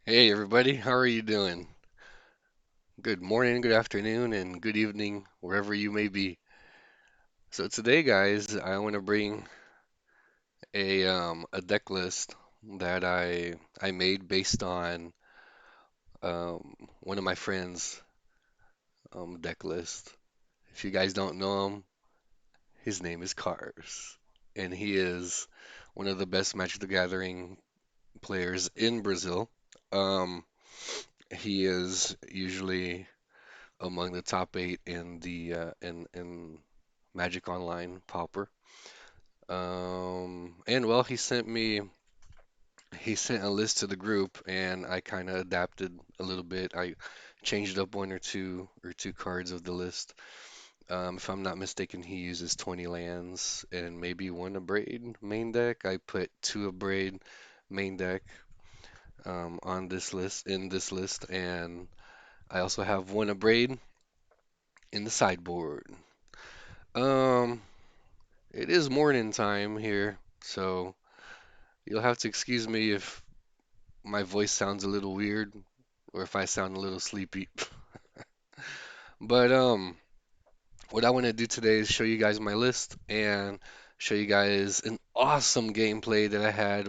Hey everybody, how are you doing? Good morning, good afternoon, and good evening, wherever you may be. So today, guys, I want to bring a deck list that I made based on one of my friends' deck list. If you guys don't know him, his name is Cars, and he is one of the best Magic the Gathering players in Brazil. Um, he is usually among the top eight in the in Magic Online Pauper. And well, he sent a list to the group, and I kind of adapted a little bit. I changed up one or two cards of the list. If I'm not mistaken, he uses 20 lands and maybe one Abrade main deck. I put two Abrade main deck on this list in this list, and I also have one Abrade in the sideboard. Um, It is morning time here, so you'll have to excuse me if my voice sounds a little weird or if I sound a little sleepy. But what I want to do today is show you guys my list and show you guys an awesome gameplay that I had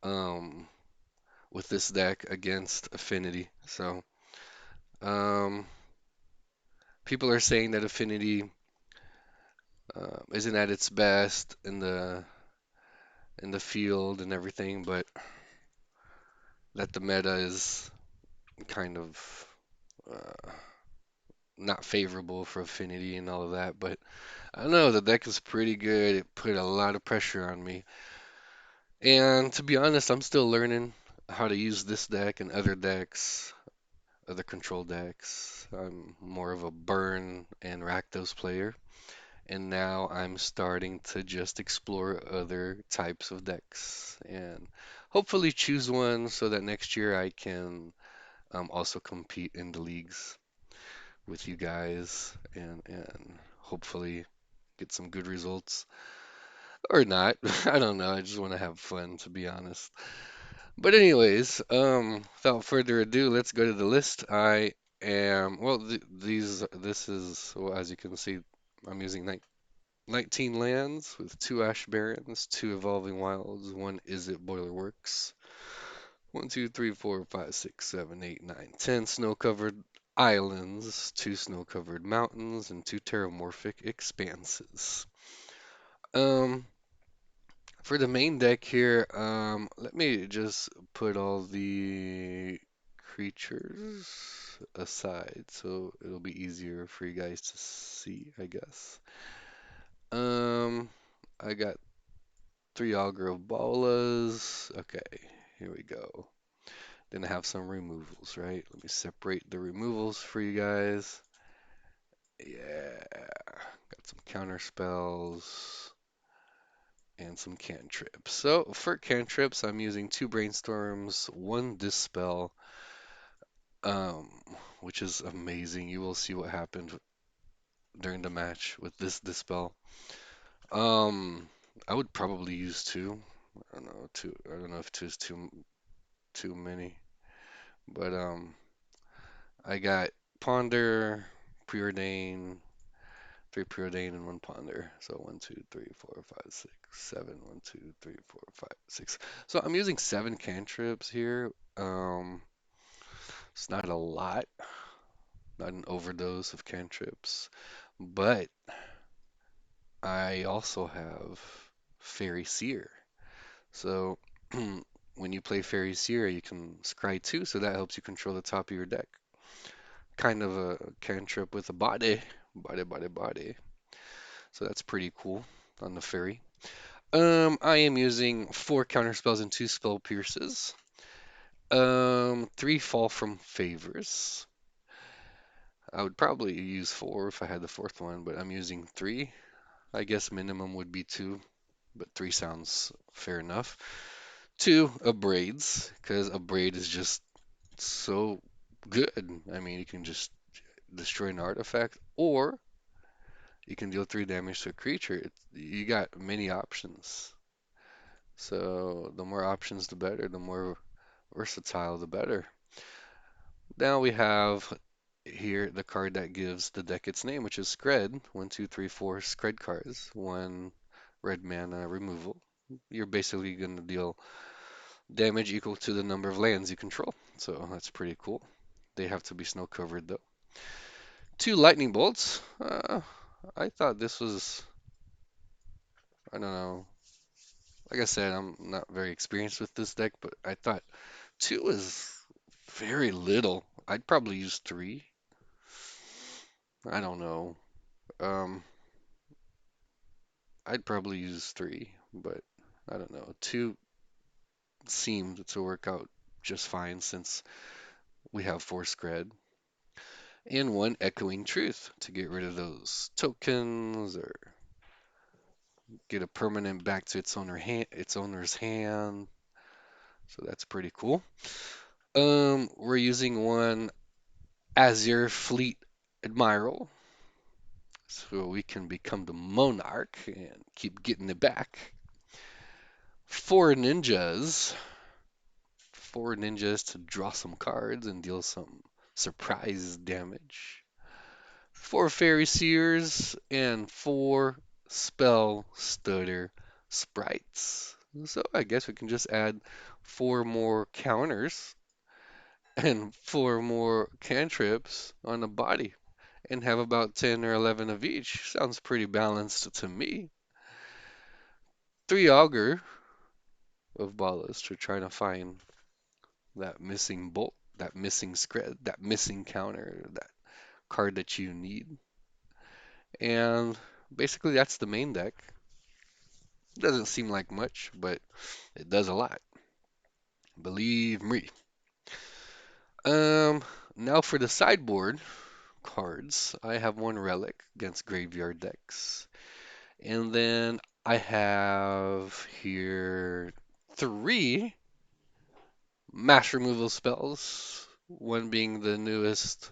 um with this deck against Affinity. So, um people are saying that Affinity isn't at its best in the field and everything, but that the meta is kind of uh, not favorable for Affinity and all of that, but I don't know, the deck is pretty good. It put a lot of pressure on me. And to be honest, I'm still learning how to use this deck and other decks, other control decks. I'm more of a burn and Rakdos player, and now I'm starting to just explore other types of decks and hopefully choose one so that next year I can also compete in the leagues with you guys and hopefully get some good results or not. I don't know. I just want to have fun, to be honest. But anyways, without further ado, let's go to the list. I am well. This is well, as you can see, I'm using 19 lands with two Ash Barrens, two Evolving Wilds, one Is It Boiler Works, one, two, three, four, five, six, seven, eight, nine, 10 snow-covered islands, two snow-covered mountains, and two terramorphic expanses. Um, for the main deck here, let me just put all the creatures aside so it'll be easier for you guys to see, I guess. Um, I got three Augur of Bolas. Okay, here we go. Then I have some removals, right? Let me separate the removals for you guys. Yeah, got some counter spells and some cantrips. So for cantrips, I'm using two brainstorms, one dispel, um, which is amazing. You will see what happened during the match with this dispel. Um, I would probably use two. I don't know, two. I don't know if two is too many, but I got ponder, preordain, three preordain and one ponder. So one, two, three, four, five, six, seven. One, two, three, four, five, six. So I'm using seven cantrips here. Um, it's not a lot, not an overdose of cantrips, but I also have Fairy Seer. So when you play Fairy Seer, you can scry two, so that helps you control the top of your deck. Kind of a cantrip with a body. So that's pretty cool on the Fairy. I am using four counter spells and two spell pierces. Three fall from favors. I would probably use four if I had the fourth one, but I'm using three. I guess minimum would be two, but three sounds fair enough. Two abrades, because abrade is just so good. I mean, you can just destroy an artifact, or you can deal three damage to a creature. You got many options. So the more options, the better. The more versatile, the better. Now we have here the card that gives the deck its name, which is Skred. One, two, three, four Skred cards. One red mana removal. You're basically going to deal damage equal to the number of lands you control. So that's pretty cool. They have to be snow covered though. Two lightning bolts. I thought this was, I don't know. Like I said, I'm not very experienced with this deck, but I thought two is very little. I'd probably use three. I don't know. Um, I'd probably use three, but I don't know. Two seemed to work out just fine since we have four Skred. And one Echoing Truth to get rid of those tokens or get a permanent back to its owner's hand. So that's pretty cool. We're using one Azure Fleet Admiral, so we can become the Monarch and keep getting it back. Four ninjas to draw some cards and deal some surprise damage. Four Fairy Seers and four Spell Stutter Sprites. So I guess we can just add four more counters and four more cantrips on the body and have about 10 or 11 of each. Sounds pretty balanced to me. Three Augur of Ballast to try to find that missing bolt, that missing Skred, that missing counter, that card that you need. And basically that's the main deck. Doesn't seem like much, but it does a lot. Believe me. Um, Now for the sideboard cards, I have one relic against graveyard decks. And then I have here three mass removal spells, one being the newest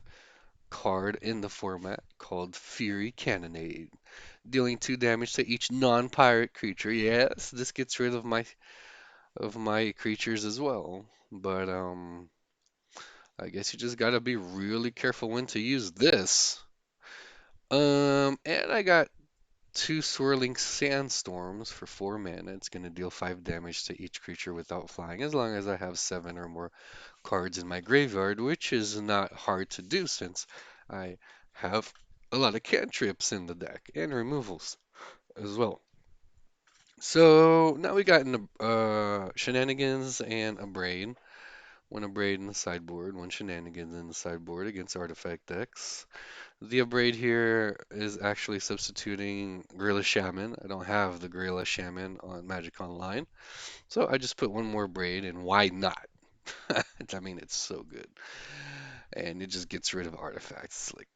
card in the format called Fury Cannonade, dealing 2 damage to each non-pirate creature. Yes, this gets rid of my creatures as well. But I guess you just gotta be really careful when to use this. And I got two swirling sandstorms for 4 mana. It's gonna deal 5 damage to each creature without flying, as long as I have 7 or more cards in my graveyard, which is not hard to do since I have a lot of cantrips in the deck and removals as well. So now we got in the shenanigans and Abrade. One Abrade in the sideboard, one shenanigans in the sideboard against artifact decks. The Abrade here is actually substituting Gorilla Shaman. I don't have the Gorilla Shaman on Magic Online, so I just put one more Abrade, and why not? I mean, it's so good. And it just gets rid of artifacts like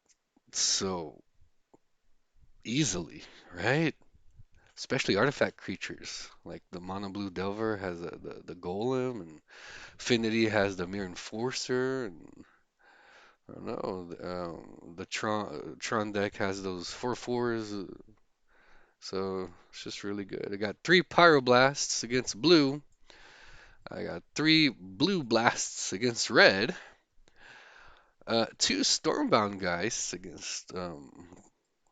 so easily, right? Especially artifact creatures. Like the Mono Blue Delver has the Golem, and Affinity has the Mere Enforcer, and I don't know, the Tron deck has those 4/4s, so it's just really good. I got three Pyroblasts against blue. I got three Blue Blasts against red. Two Stormbound Geists against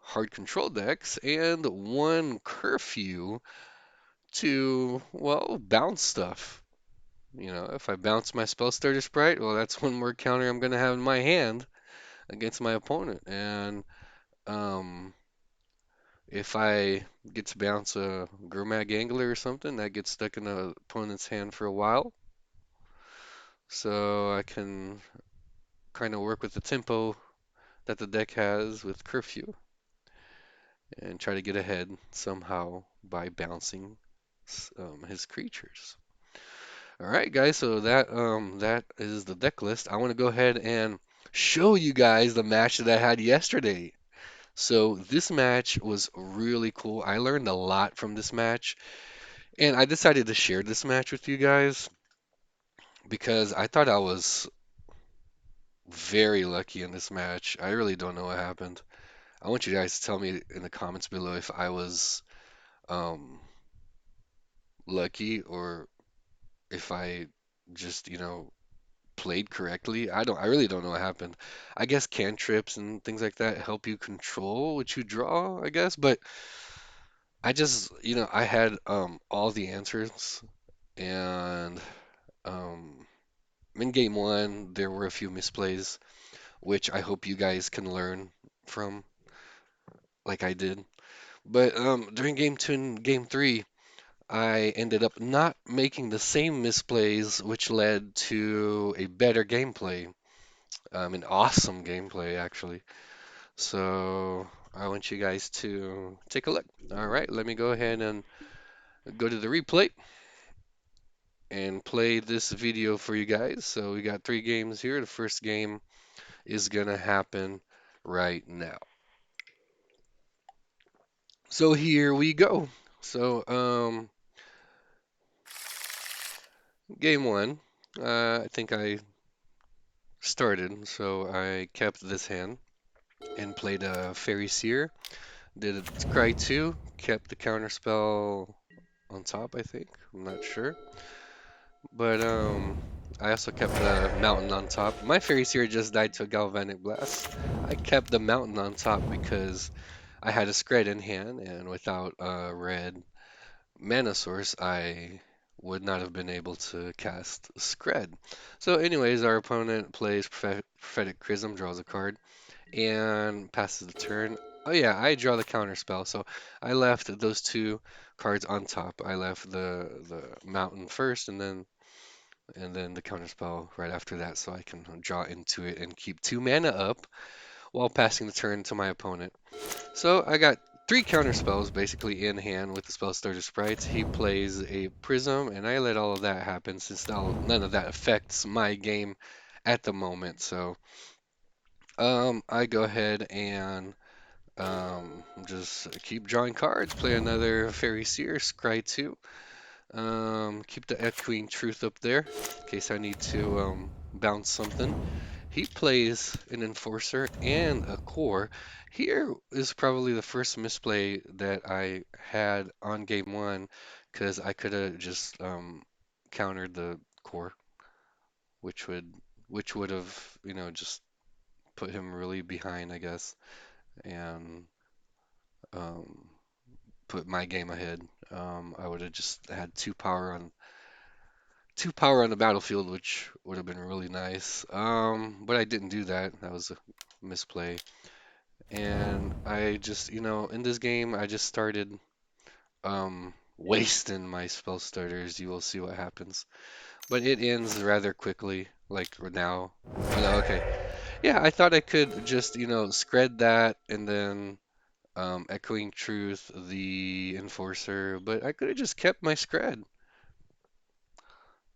hard control decks, and one Curfew to, well, bounce stuff. You know, if I bounce my Spell Starter Sprite, well, that's one more counter I'm going to have in my hand against my opponent. And um, if I get to bounce a Gurmag Angler or something, that gets stuck in the opponent's hand for a while. So I can kind of work with the tempo that the deck has with Curfew and try to get ahead somehow by bouncing his creatures. All right, guys, so that is the deck list. I want to go ahead and show you guys the match that I had yesterday. So this match was really cool. I learned a lot from this match, and I decided to share this match with you guys because I thought I was very lucky in this match. I really don't know what happened. I want you guys to tell me in the comments below if I was um, lucky or if I just, played correctly. I really don't know what happened. I guess cantrips and things like that help you control what you draw, I guess, but I just, I had all the answers and um in game one there were a few misplays which I hope you guys can learn from like I did. But during game two and game three, I ended up not making the same misplays, which led to a better gameplay, an awesome gameplay actually. So I want you guys to take a look. All right, let me go ahead and go to the replay and play this video for you guys. So we got three games here. The first game is gonna happen right now. So here we go. So game one, I think I started, so I kept this hand and played a Fairy Seer. Did a Scry 2, kept the counterspell on top, I think. I'm not sure. But I also kept the mountain on top. My Fairy Seer just died to a Galvanic Blast. I kept the mountain on top because I had a Skred in hand, and without a red mana source, I would not have been able to cast Skred. So anyways, our opponent plays Prophetic Chrism, draws a card, and passes the turn. Oh yeah, I draw the counter spell. So I left those two cards on top. I left the mountain first and then the counter spell right after that so I can draw into it and keep 2 mana up while passing the turn to my opponent. So I got three counter spells basically in hand with the spell starter sprites. He plays a prism and I let all of that happen since none of that affects my game at the moment. So I go ahead and just keep drawing cards, play another Fairy Seer, Scry 2. Keep the Echoing Truth up there in case I need to bounce something. He plays an Enforcer and a Core. Here is probably the first misplay that I had on game one because I could have just countered the Core, which would which would have, just put him really behind, I guess, and um, put my game ahead. I would have just had two power on the battlefield, which would have been really nice. But I didn't do that. That was a misplay. And I just, in this game, I just started wasting my spell starters. You will see what happens. But it ends rather quickly, like now. Oh, no, okay. Yeah, I thought I could just, scred that and then Echoing Truth, the Enforcer, but I could have just kept my Scred,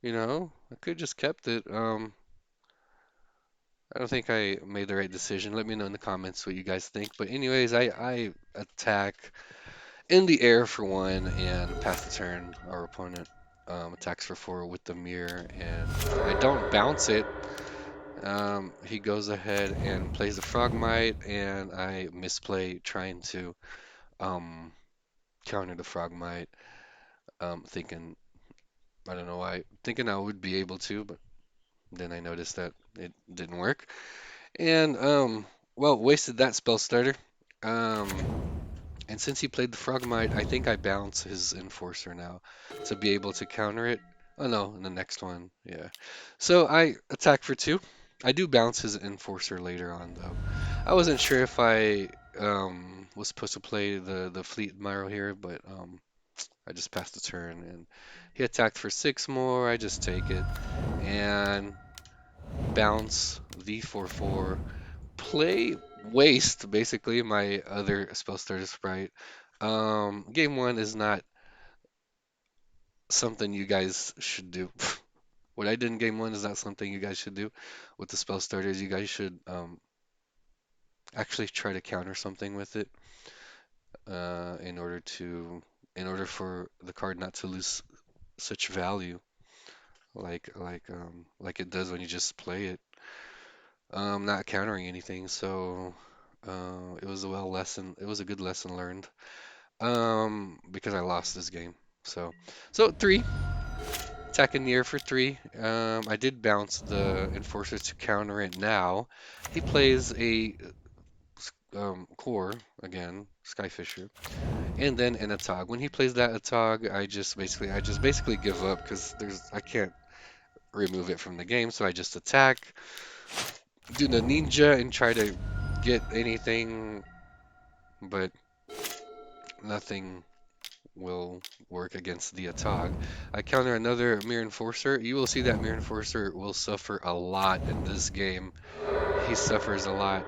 I could have just kept it. I don't think I made the right decision. Let me know in the comments what you guys think. But anyways, I attack in the air for one and pass the turn. Our opponent attacks for four with the mirror, and I don't bounce it. He goes ahead and plays the Frogmite, and I misplay trying to um, counter the Frogmite, thinking I don't know why, thinking I would be able to, but then I noticed that it didn't work. And well, wasted that spell starter. Um, and since he played the Frogmite, I think I bounce his Enforcer now to be able to counter it. Oh no, in the next one, yeah. So I attack for two. I do bounce his Enforcer later on though. I wasn't sure if I was supposed to play the Fleet Admiral here, but I just passed the turn and he attacked for six more. I just take it and bounce the 4/4 play waste basically my other spell starter sprite. Game one is not something you guys should do. What I did in game one is not something you guys should do with the spell starters. You guys should actually try to counter something with it in order for the card not to lose such value like it does when you just play it. Not countering anything, so it was a good lesson learned. Because I lost this game. So 3. Attack in the air for 3. I did bounce the Enforcer to counter it now. He plays a core again, Skyfisher, and then an Atog. When he plays that Atog, I just basically give up because I can't remove it from the game, so I just attack, do the ninja, and try to get anything, but nothing will work against the Atog. I counter another Mirror Enforcer. You will see that Mirror Enforcer will suffer a lot in this game. He suffers a lot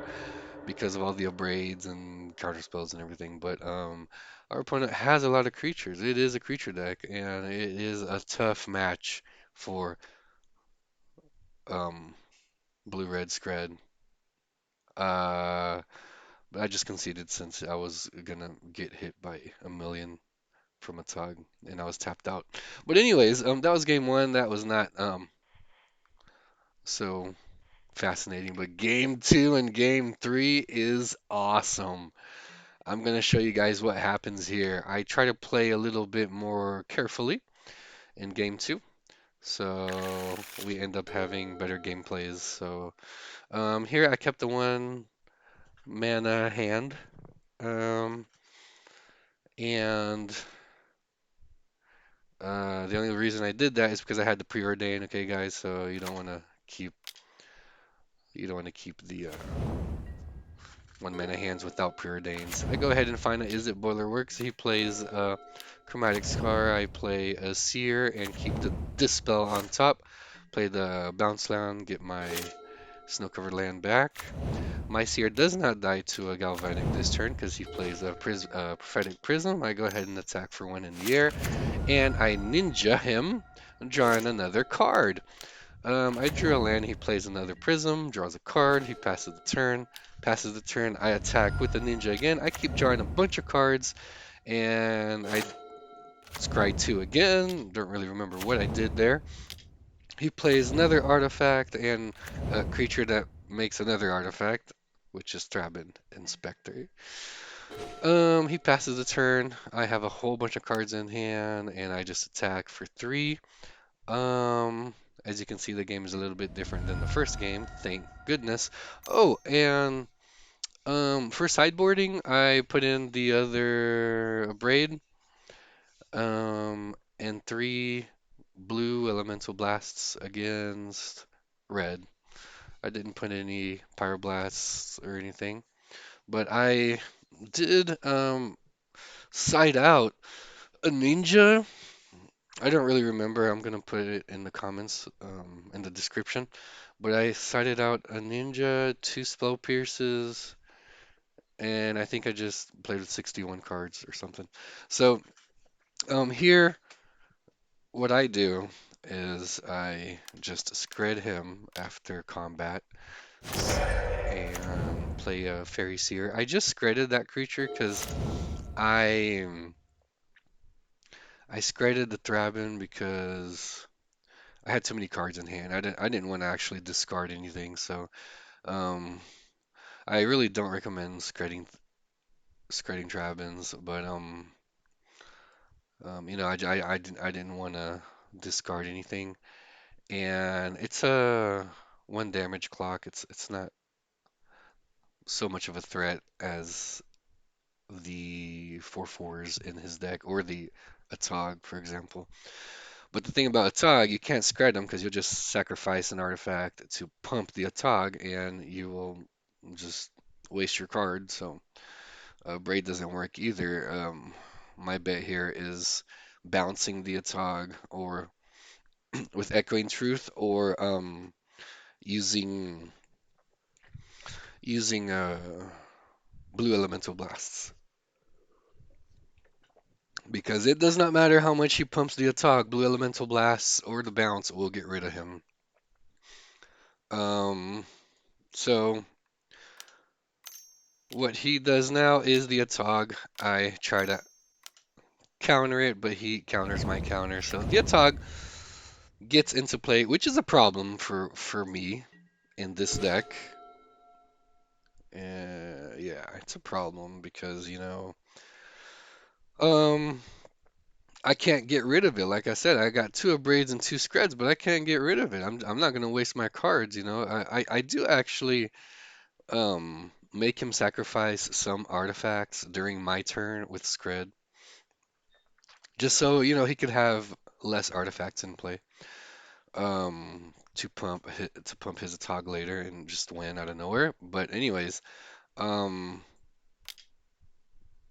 because of all the abrades and counter spells and everything. But our opponent has a lot of creatures. It is a creature deck, and it is a tough match for um, blue-red Skred. Uh, but I just conceded since I was gonna get hit by a million from a tug, and I was tapped out. But anyways, that was game one. That was not so fascinating. But game two and game three is awesome. I'm gonna show you guys what happens here. I try to play a little bit more carefully in game two, so we end up having better gameplays. So here I kept the one mana hand, um, and the only reason I did that is because I had to preordain. Okay, guys, so keep you don't want to keep the one mana hands without preordains. I go ahead and find out is it Boiler Works. He plays Chromatic Scar. I play a Seer and keep the Dispel on top. Play the Bounce Land, get my Snow-Covered Land back. My Seer does not die to a Galvanic this turn because he plays a Prophetic Prism. I go ahead and attack for 1 in the air, and I Ninja him, drawing another card. I drew a land, he plays another prism, draws a card, he passes the turn, I attack with the ninja again. I keep drawing a bunch of cards, and I scry 2 again. Don't really remember what I did there. He plays another artifact and a creature that makes another artifact, which is Thrabin Inspector. He passes the turn. I have a whole bunch of cards in hand, and I just attack for 3. Um, as you can see, the game is a little bit different than the first game, thank goodness. Oh, and for sideboarding, I put in the other Abrade, and 3 blue elemental blasts against red. I didn't put any pyroblasts or anything, but I did side out a ninja. I don't really remember. I'm gonna put it in the comments, in the description. But I cited out a ninja, 2 spell pierces, and I think I just played with 61 cards or something. So here, what I do is I just Skred him after combat and play a Fairy Seer. I just Skredded that creature because I I Skredded the Thrabin because I had too many cards in hand. I didn't want to actually discard anything, so um, I really don't recommend Skredding Drabins, but I didn't want to discard anything, and it's a 1 damage clock. It's not so much of a threat as the 4/4s in his deck or the Atog, for example. But the thing about Atog, you can't Skred them because you'll just sacrifice an artifact to pump the Atog, and you will just waste your card. So Braid doesn't work either. My bet here is bouncing the Atog or with Echoing Truth or using using blue elemental blasts. Because it does not matter how much he pumps the Atog, blue elemental blasts or the bounce will get rid of him. Um, so what he does now is the Atog. I try to counter it, but he counters my counter. So the Atog gets into play, which is a problem for me in this deck. Yeah, it's a problem because, um, I can't get rid of it. Like I said, I got two Abrades and two Skreds, but I can't get rid of it. I'm not gonna waste my cards, you know. I do actually make him sacrifice some artifacts during my turn with Skred, just so, you know, he could have less artifacts in play. To pump his Atog later and just win out of nowhere. But anyways, um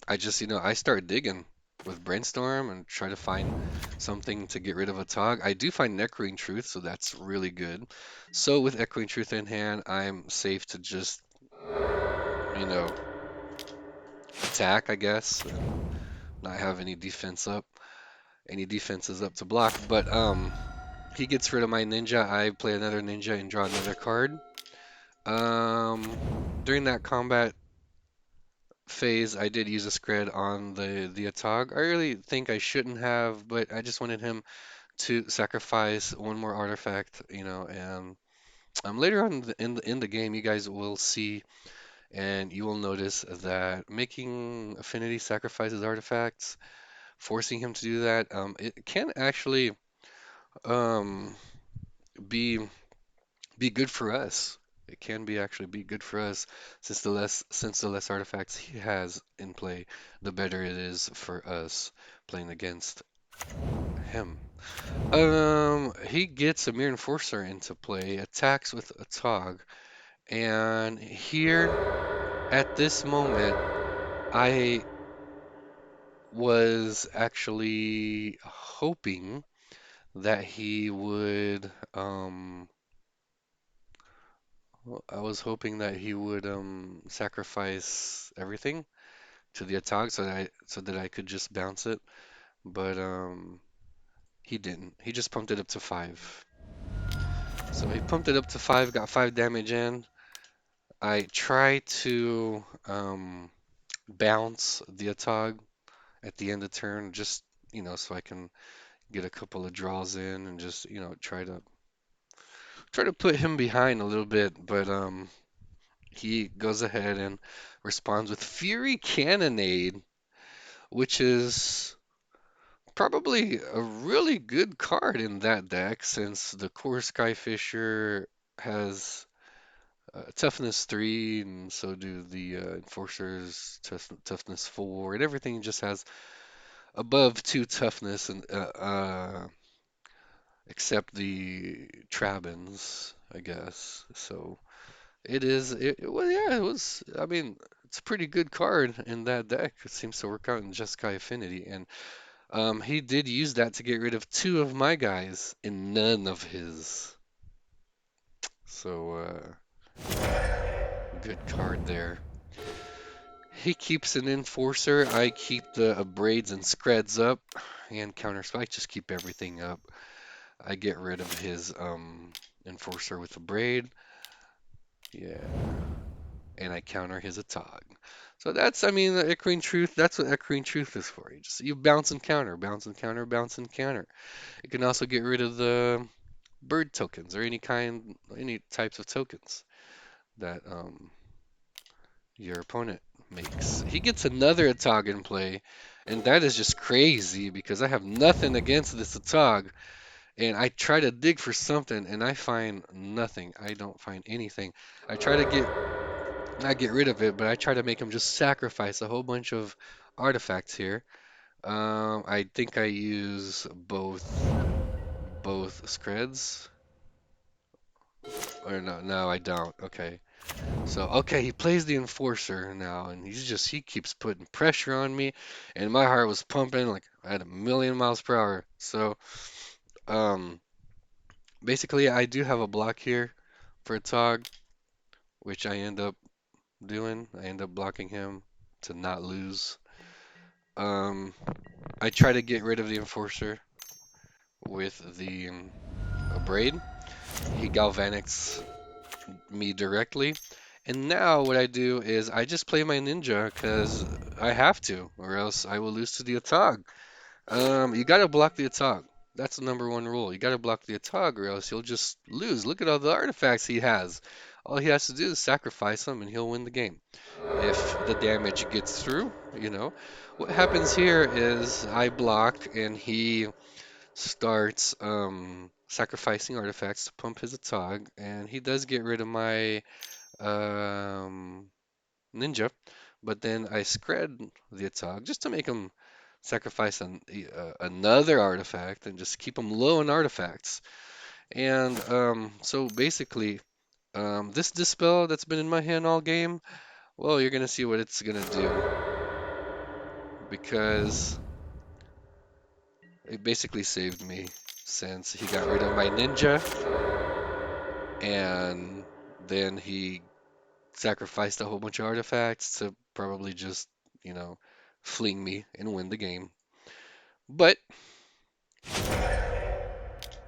I just, you know, I start digging with Brainstorm and try to find something to get rid of a Tog. I do find Echoing Truth, so that's really good. So with Echoing Truth in hand, I'm safe to just, you know, attack, I guess, and not have any defenses up to block. But he gets rid of my ninja. I play another ninja and draw another card. During that combat phase, I did use a Skred on the Atog. I really think I shouldn't have, but I just wanted him to sacrifice one more artifact, you know, and later on in the game, you guys will see and you will notice that making Affinity sacrifices artifacts, forcing him to do that, it can actually um, be be good for us. It can be actually be good for us since the less artifacts he has in play, the better it is for us playing against him. He gets a Mere Enforcer into play, attacks with a Tog, and here at this moment, I was actually hoping that he would, I was hoping that he would sacrifice everything to the Atog so that I could just bounce it, but he didn't. He just pumped it up to 5. So he pumped it up to 5, got 5 damage in. I try to bounce the Atog at the end of turn, just, you know, so I can get a couple of draws in and just, you know, try to put him behind a little bit, but he goes ahead and responds with Fury Cannonade, which is probably a really good card in that deck since the core Skyfisher has toughness 3, and so do the enforcers toughness 4, and everything just has above 2 toughness, and except the Trabins, I guess. So well, yeah, it was, I mean, it's a pretty good card in that deck. It seems to work out in Jeskai Affinity, and he did use that to get rid of 2 of my guys and none of his. So, good card there. He keeps an Enforcer. I keep the Abrades and Skreds up, and Counter Spike. Just keep everything up. I get rid of his Enforcer with Abrade. Yeah, and I counter his Atog. So that's, I mean, the Echoing Truth. That's what Echoing Truth is for. You bounce and counter, bounce and counter, bounce and counter. You can also get rid of the bird tokens or any types of tokens that your opponent makes. He gets another Atog in play, and that is just crazy because I have nothing against this Atog, and I try to dig for something, and I find nothing. I don't find anything. I try to not get rid of it, but I try to make him just sacrifice a whole bunch of artifacts here. I think I use both Skreds. Or no, no, I don't. Okay. So, okay, he plays the Enforcer now, and he keeps putting pressure on me, and my heart was pumping like I had a million miles per hour. So, um, basically, I do have a block here for Tog, which I end up doing. I end up blocking him to not lose. Um, I try to get rid of the Enforcer with the Abrade. He Galvanics me directly. And now what I do is I just play my ninja because I have to, or else I will lose to the Atog. You gotta block the Atog. That's the number one rule. You got to block the Atog or else you'll just lose. Look at all the artifacts he has. All he has to do is sacrifice them and he'll win the game. If the damage gets through, what happens here is I block and he starts sacrificing artifacts to pump his Atog, and he does get rid of my um, ninja, but then I Skred the Atog just to make him sacrifice another artifact and just keep him low on artifacts. And so basically, this Dispel that's been in my hand all game, well, you're gonna see what it's gonna do because it basically saved me since he got rid of my ninja and then he sacrificed a whole bunch of artifacts to probably just, you know, fling me and win the game. But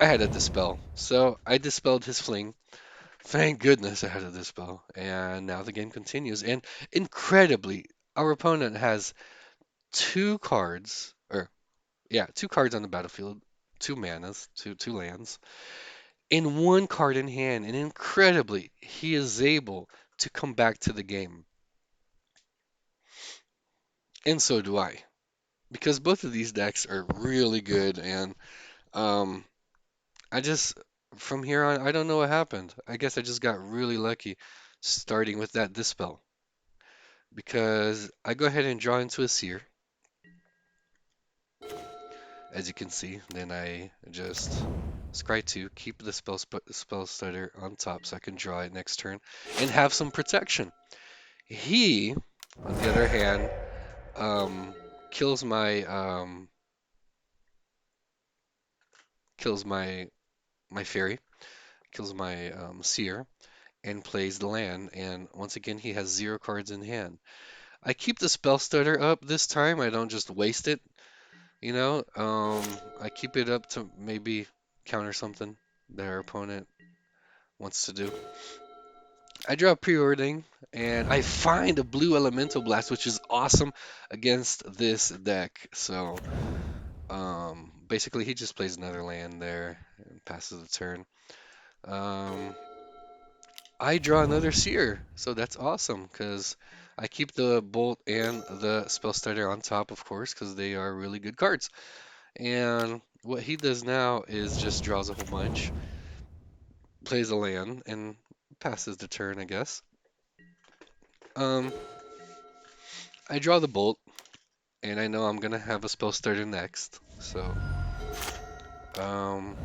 I had a dispel, so I dispelled his fling. Thank goodness I had a dispel, and now the game continues. And incredibly, our opponent has two cards, or yeah, two cards on the battlefield, two manas, two lands, and one card in hand. And incredibly, he is able to come back to the game, and so do I, because both of these decks are really good. And um, I just from here on, I don't know what happened. I guess I just got really lucky starting with that dispel because I go ahead and draw into a seer, as you can see. Then I just scry 2, keep the spell stutter on top so I can draw it next turn and have some protection. He, on the other hand, um, kills my fairy, kills my seer, and plays the land. And once again, he has 0 cards in hand. I keep the spell stutter up this time. I don't just waste it. I keep it up to maybe counter something that our opponent wants to do. I draw preordering and I find a blue elemental blast, which is awesome against this deck. So basically he just plays another land there and passes the turn. Um, I draw another seer, so that's awesome because I keep the bolt and the spell starter on top, of course, because they are really good cards. And what he does now is just draws a whole bunch, plays a land, and passes the turn, I guess. Um, I draw the bolt, and I know I'm gonna have a spell starter next. So, um,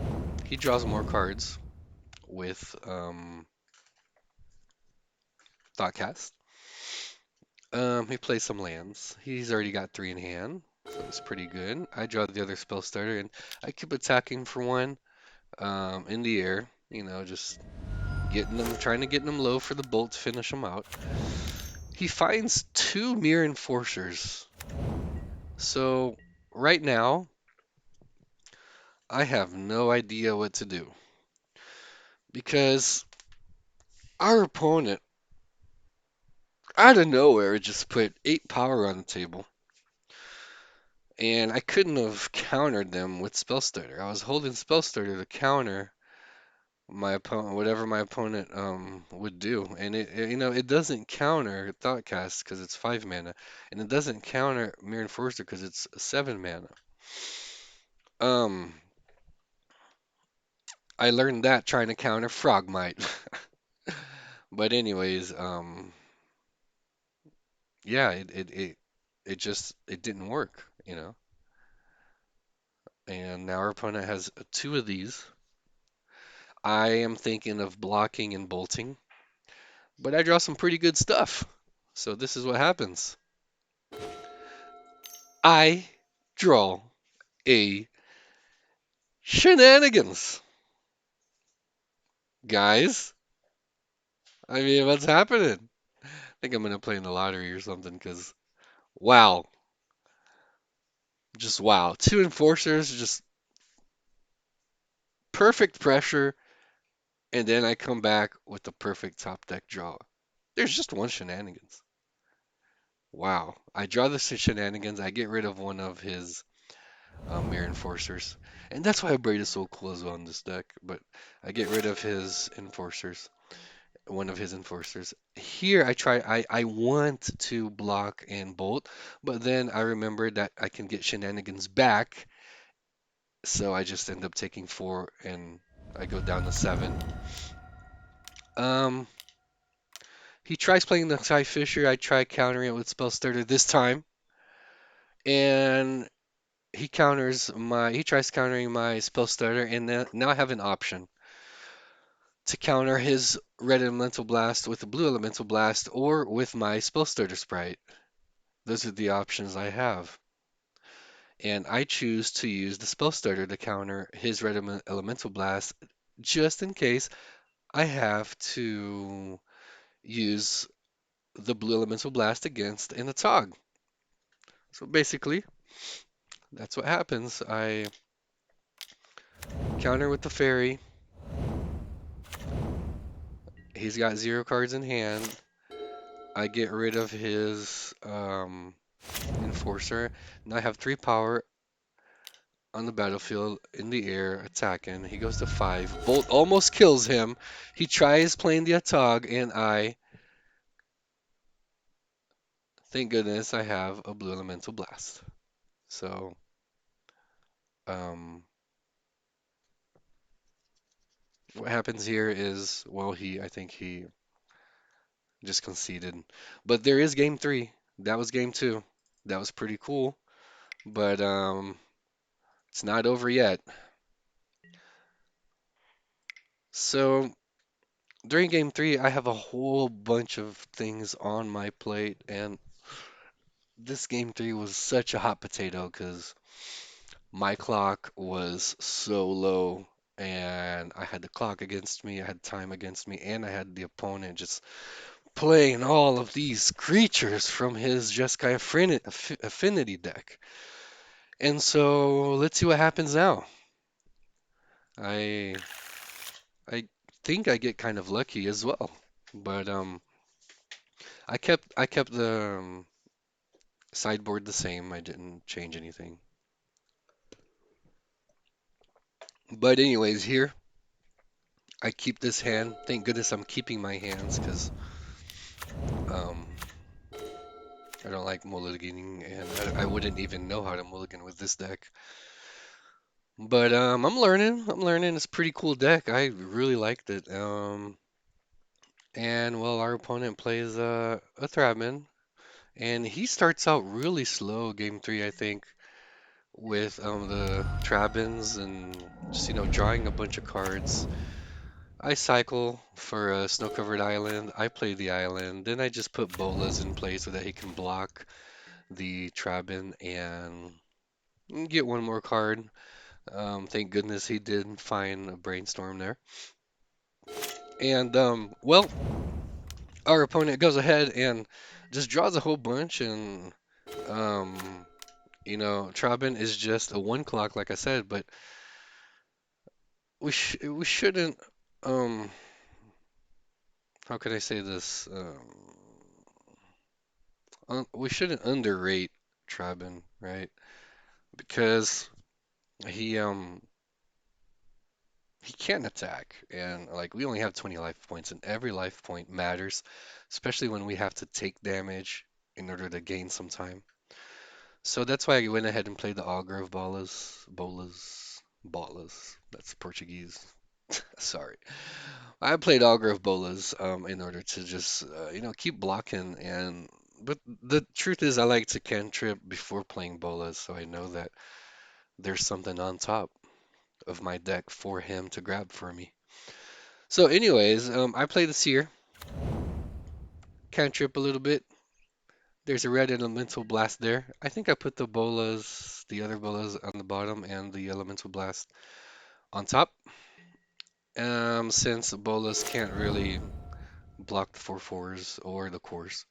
he draws more cards with Thoughtcast. He plays some lands. He's already got 3 in hand, so it's pretty good. I draw the other spell starter, and I keep attacking for one in the air. Just trying to get them low for the bolt to finish them out. He finds 2 Mere Enforcers. So right now, I have no idea what to do because our opponent, out of nowhere, just put 8 power on the table, and I couldn't have countered them with Spell Starter. I was holding Spell Starter to counter my opponent, whatever my opponent would do, and it doesn't counter Thoughtcast because it's 5 mana, and it doesn't counter Mere Enforcer because it's 7 mana. Um, I learned that trying to counter Frogmite. But anyways, yeah, it didn't work. And now our opponent has 2 of these. I am thinking of blocking and bolting, but I draw some pretty good stuff. So this is what happens. I draw a shenanigans. Guys, I mean, what's happening? I think I'm gonna play in the lottery or something because wow, just wow. 2 enforcers, just perfect pressure, and then I come back with the perfect top deck draw. There's just one shenanigans. Wow. I draw the shenanigans. I get rid of one of his Mirror Enforcers. And that's why Abrade is so cool as well in this deck. But I get rid of his Enforcers, one of his Enforcers. Here I want to block and bolt, but then I remember that I can get Shenanigans back, so I just end up taking 4 and I go down to 7. Um, he tries playing the Sky Fisher. I try countering it with Spell Starter this time, and he tries countering my Spell Starter, and then now I have an option to counter his red elemental blast with a blue elemental blast or with my spell starter sprite. Those are the options I have. And I choose to use the spell starter to counter his red elemental blast just in case I have to use the blue elemental blast against in a tog. So basically, that's what happens. I counter with the fairy. He's got 0 cards in hand. I get rid of his enforcer. Now I have 3 power on the battlefield in the air attacking. He goes to 5. Bolt almost kills him. He tries playing the Atog, and thank goodness, I have a blue elemental blast. So, um, what happens here is, well, I think he just conceded. But there is game 3. That was game 2. That was pretty cool, but it's not over yet. So, during game 3, I have a whole bunch of things on my plate, and this game 3 was such a hot potato because my clock was so low and I had the clock against me, I had time against me, and I had the opponent just playing all of these creatures from his Jeskai Affinity deck. And so let's see what happens now. I I think I get kind of lucky as well, but I kept the sideboard the same. I didn't change anything. But anyways, here I keep this hand. Thank goodness I'm keeping my hands because um, I don't like mulliganing, and I wouldn't even know how to mulligan with this deck. But I'm learning. I'm learning. It's a pretty cool deck. I really liked it. And well, our opponent plays a Thrabman, and he starts out really slow, game 3, I think, with the Trabans and just drawing a bunch of cards. I cycle for a snow-covered island. I play the island. Then I just put bolas in place so that he can block the Trabin and get one more card. Thank goodness he did find a brainstorm there. And well, our opponent goes ahead and just draws a whole bunch, and um, Trabin is just a 1 clock, like I said, but we shouldn't how could I say this? We shouldn't underrate Trabin, right? Because he um he can attack, and like we only have 20 life points, and every life point matters, especially when we have to take damage in order to gain some time. So that's why I went ahead and played the Augur of Bolas. That's Portuguese. Sorry. I played Augur of Bolas in order to just keep blocking, and but the truth is I like to cantrip before playing Bolas, so I know that there's something on top of my deck for him to grab for me. So anyways, I play the Seer, cantrip a little bit. There's a red elemental blast there. I think I put the other bolas on the bottom and the elemental blast on top. Since bolas can't really block the 4/4s or the cores.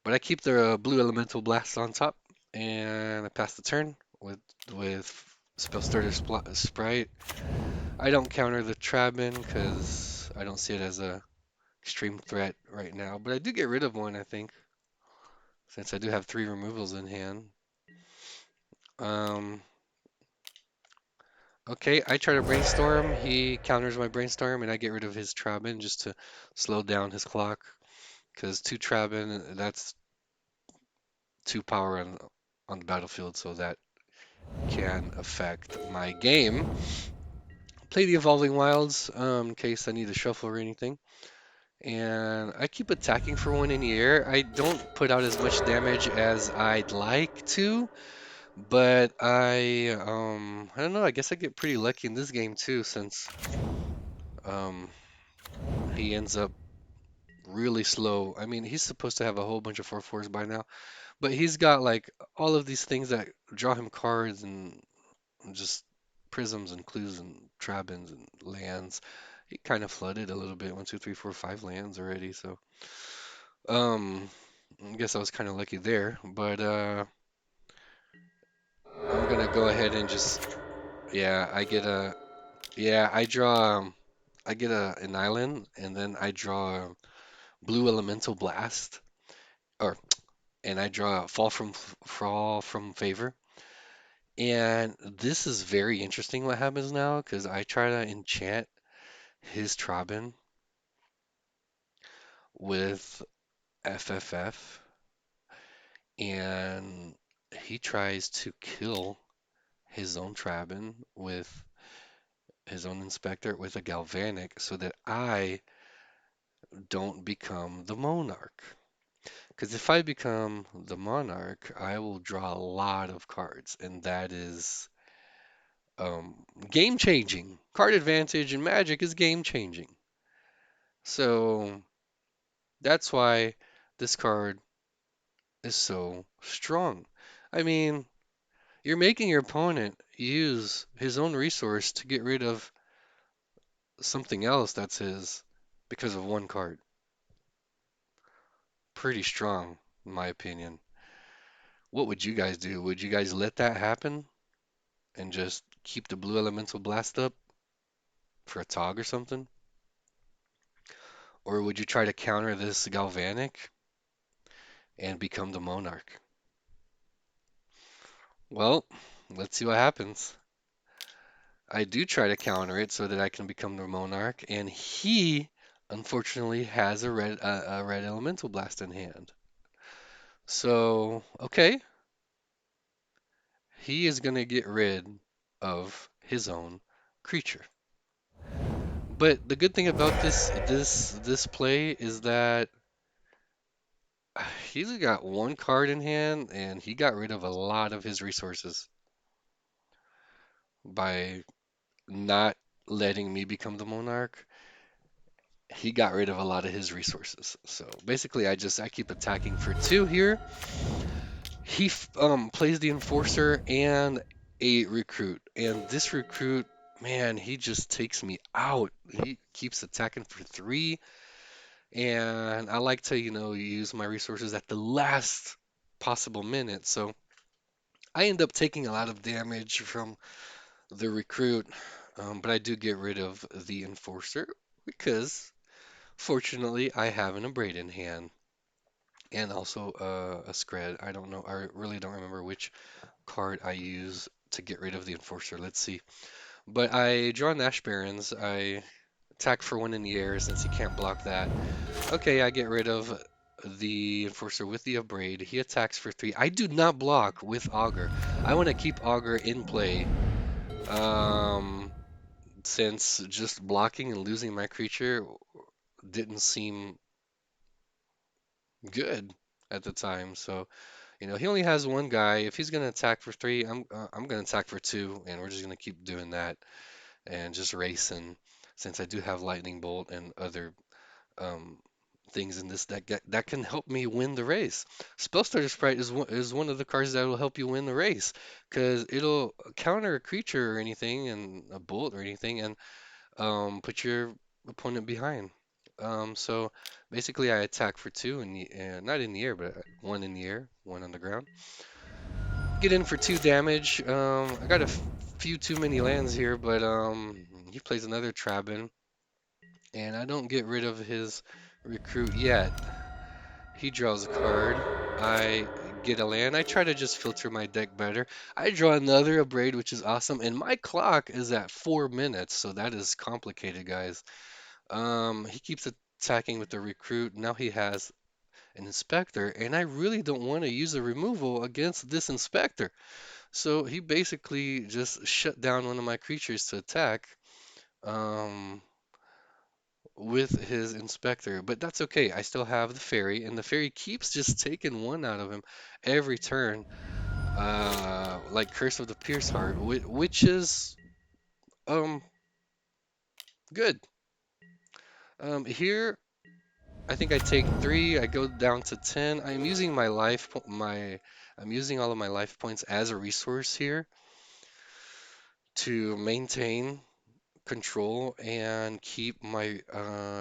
But I keep the blue elemental blast on top, and I pass the turn with spell starter sprite. I don't counter the Trabin because I don't see it as a extreme threat right now, but I do get rid of one, I think, since I do have 3 removals in hand. Um, Okay, I try to brainstorm. He counters my brainstorm, and I get rid of his Trabin just to slow down his clock. Because two Trabin, that's two power on the battlefield, so that can affect my game. Play the Evolving Wilds in case I need to shuffle or anything. And I keep attacking for one in the air. I don't put out as much damage as I'd like to, but I don't know, I guess I get pretty lucky in this game too, since um he ends up really slow. I mean, he's supposed to have a whole bunch of 4/4s by now, but he's got like all of these things that draw him cards and just prisms and clues and trabins and lands. He kind of flooded a little bit, one, two, three, four, five lands already. So, um, I guess I was kind of lucky there. But I'm gonna go ahead and just, yeah, I draw, I get an island, and then I draw a blue elemental blast, or and I draw a fall from favor. And this is very interesting what happens now because I try to enchant his Trabin with FFF, and he tries to kill his own Trabin with his own Inspector with a Galvanic so that I don't become the Monarch. Because if I become the Monarch, I will draw a lot of cards, and that is game changing. Card advantage in Magic is game changing. So that's why this card is so strong. I mean, you're making your opponent use his own resource to get rid of something else that's his because of one card. Pretty strong, in my opinion. What would you guys do? Would you guys let that happen and just keep the blue elemental blast up for a Tog or something? Or would you try to counter this Galvanic and become the Monarch? Well, let's see what happens. I do try to counter it so that I can become the Monarch, and he unfortunately has a red elemental blast in hand. So, okay, he is gonna get rid of his own creature. But the good thing about this play is that he's got one card in hand, and he got rid of a lot of his resources by not letting me become the Monarch. He got rid of a lot of his resources. So basically, I keep attacking for two here. He plays the Enforcer and a Recruit, and this Recruit, man, he just takes me out. He keeps attacking for three, and I like to, use my resources at the last possible minute. So I end up taking a lot of damage from the Recruit, but I do get rid of the Enforcer because fortunately I have an Abrade in hand. And also a Skred. I don't know. I really don't remember which card I use to get rid of the Enforcer. Let's see. But I draw Nash Barons. I attack for one in the air since he can't block that. Okay, I get rid of the Enforcer with the Abrade. He attacks for three. I do not block with Augur. I want to keep Augur in play. Um, since just blocking and losing my creature didn't seem good at the time. So he only has one guy. If he's gonna attack for three, I'm gonna attack for two, and we're just gonna keep doing that and just racing. Since I do have Lightning Bolt and other um, things in this deck that can help me win the race. Spellstarter Sprite is one of the cards that will help you win the race because it'll counter a creature or anything and a bolt or anything and put your opponent behind. So basically, I attack for two in the not in the air, but one in the air, one on the ground. Get in for two damage. I got a few too many lands here, but he plays another Trabin, and I don't get rid of his recruit yet. He draws a card. I get a land, I try to just filter my deck better. I draw another Abrade, which is awesome, and my clock is at 4 minutes, so that is complicated, guys. He keeps attacking with the recruit. Now he has an inspector, and I really don't want to use a removal against this inspector. So he basically just shut down one of my creatures to attack. Um, with his inspector, but that's okay. I still have the fairy, and the fairy keeps just taking one out of him every turn. Like Curse of the Pierce Heart, which is um good. Here I think I take three. I go down to 10. I'm using my I'm using all of my life points as a resource here to maintain control and keep my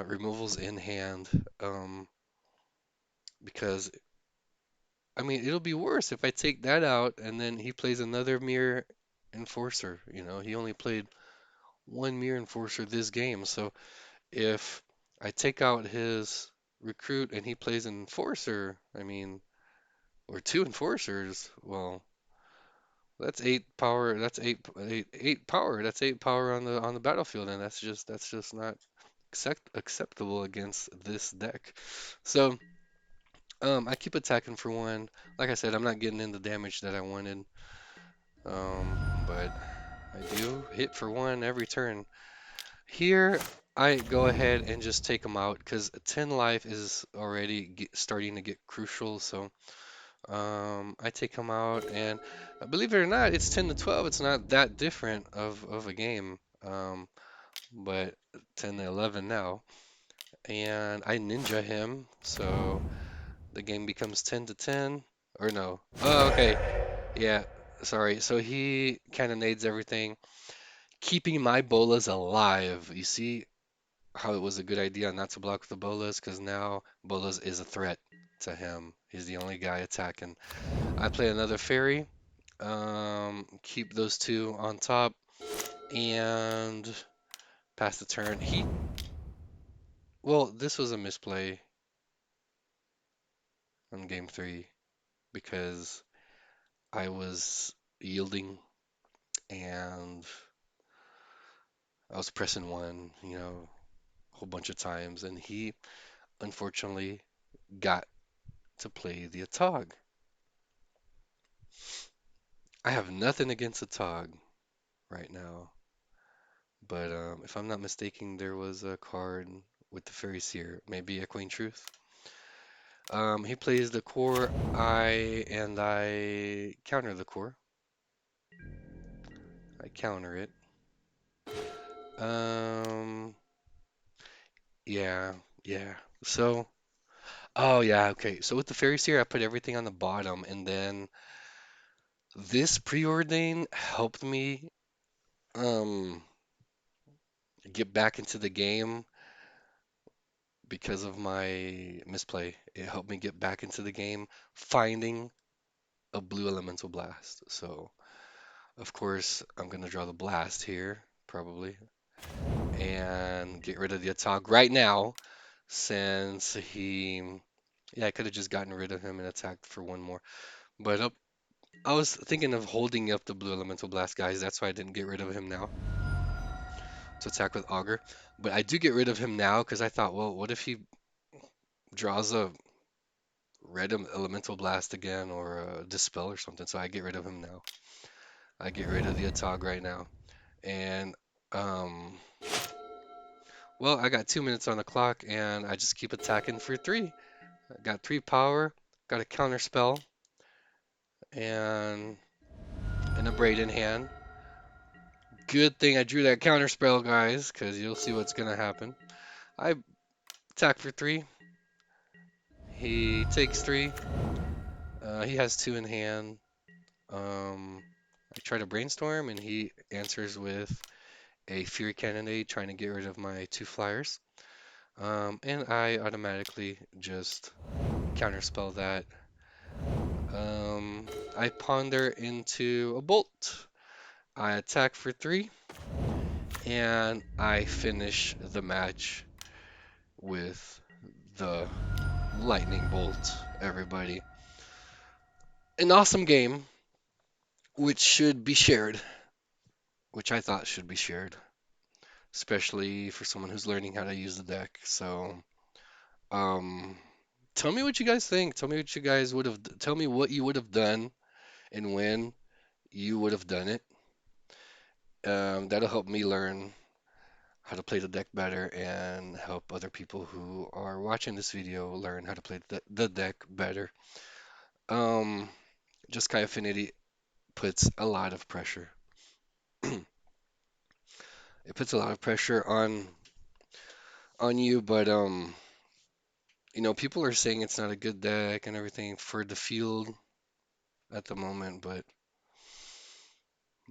removals in hand. Because I mean, it'll be worse if I take that out and then he plays another Mirror Enforcer. You know, he only played one Mirror Enforcer this game. So if I take out his recruit and he plays an Enforcer, I mean, or two Enforcers, well, that's eight power. That's eight power. That's eight power on the battlefield, and that's just not acceptable against this deck. So I keep attacking for one. Like I said, I'm not getting in the damage that I wanted. But I do hit for one every turn. Here, I go ahead and just take them out because 10 life is already starting to get crucial. So I take them out, and believe it or not, it's 10 to 12. It's not that different of a game, but 10 to 11 now. And I ninja him, so the game becomes 10 to 10. Or no. Oh, okay. Yeah, sorry. So he kind of nades everything, keeping my bolas alive. You see how it was a good idea not to block with the bolas because now bolas is a threat to him. He's the only guy attacking. I play another fairy, keep those two on top, and pass the turn. Well, this was a misplay on game three because I was yielding and I was pressing one, a whole bunch of times, and he unfortunately got to play the Atog. I have nothing against Atog right now, but if I'm not mistaken, there was a card with the Fairy Seer, maybe a Queen Truth. He plays the core, I counter the core. I counter it. Um, yeah, yeah. So, oh yeah, okay. So with the Fairy Seer, I put everything on the bottom, and then this preordain helped me um get back into the game because of my misplay. It helped me get back into the game, finding a blue elemental blast. So, of course, I'm gonna draw the blast here, probably, and get rid of the Atog right now, since yeah, I could have just gotten rid of him and attacked for one more. But I was thinking of holding up the blue elemental blast, guys. That's why I didn't get rid of him now to attack with Augur. But I do get rid of him now because I thought, well, what if he draws a red elemental blast again or a dispel or something? So I get rid of him now. I get rid of the Atog right now. And um well, I got 2 minutes on the clock and I just keep attacking for three. I got three power, got a counter spell, and an Abrade in hand. Good thing I drew that counter spell, guys, because you'll see what's gonna happen. I attack for three. He takes three. He has two in hand. I try to brainstorm, and he answers with a Fury Cannonade, trying to get rid of my two flyers. And I automatically just counterspell that. I ponder into a bolt. I attack for three, and I finish the match with the lightning bolt, everybody. an awesome game which should be shared, which I thought should be shared, especially for someone who's learning how to use the deck. So, um, tell me what you guys think. Tell me what you guys would have, tell me what you would have done and when you would have done it. That'll help me learn how to play the deck better and help other people who are watching this video learn how to play the deck better. Um, Jeskai Affinity puts a lot of pressure. It puts a lot of pressure on you, but people are saying it's not a good deck and everything for the field at the moment, but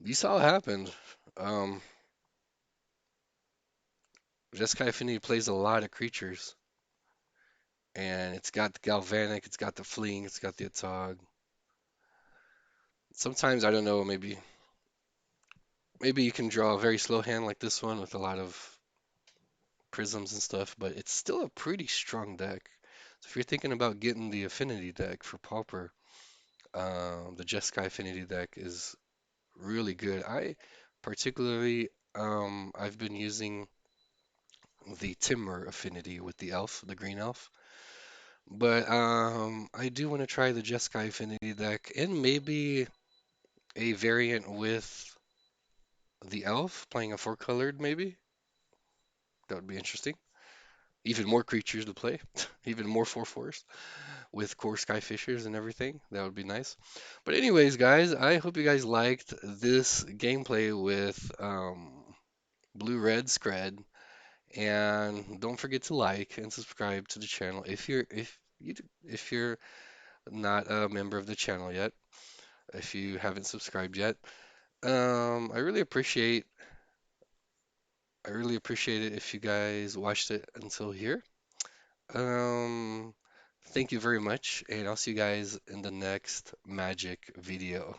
you saw what happened. Um, Jeskai Affinity plays a lot of creatures, and it's got the Galvanic, it's got the Fleeing, it's got the Atog. Sometimes I don't know, maybe you can draw a very slow hand like this one with a lot of prisms and stuff, but it's still a pretty strong deck. So if you're thinking about getting the Affinity deck for Pauper, the Jeskai Affinity deck is really good. Particularly, I've been using the Timber Affinity with the elf, the green elf. But I do want to try the Jeskai Affinity deck and maybe a variant with the elf, playing a four-colored maybe. That would be interesting. Even more creatures to play, even more 4/4s with core Skyfishers and everything. That would be nice. But anyways, guys, I hope you guys liked this gameplay with Blue-Red Skred. And don't forget to like and subscribe to the channel if you're not a member of the channel yet, if you haven't subscribed yet. I really appreciate it if you guys watched it until here. Um, Thank you very much, and I'll see you guys in the next Magic video.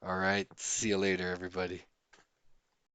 All right, see you later, everybody.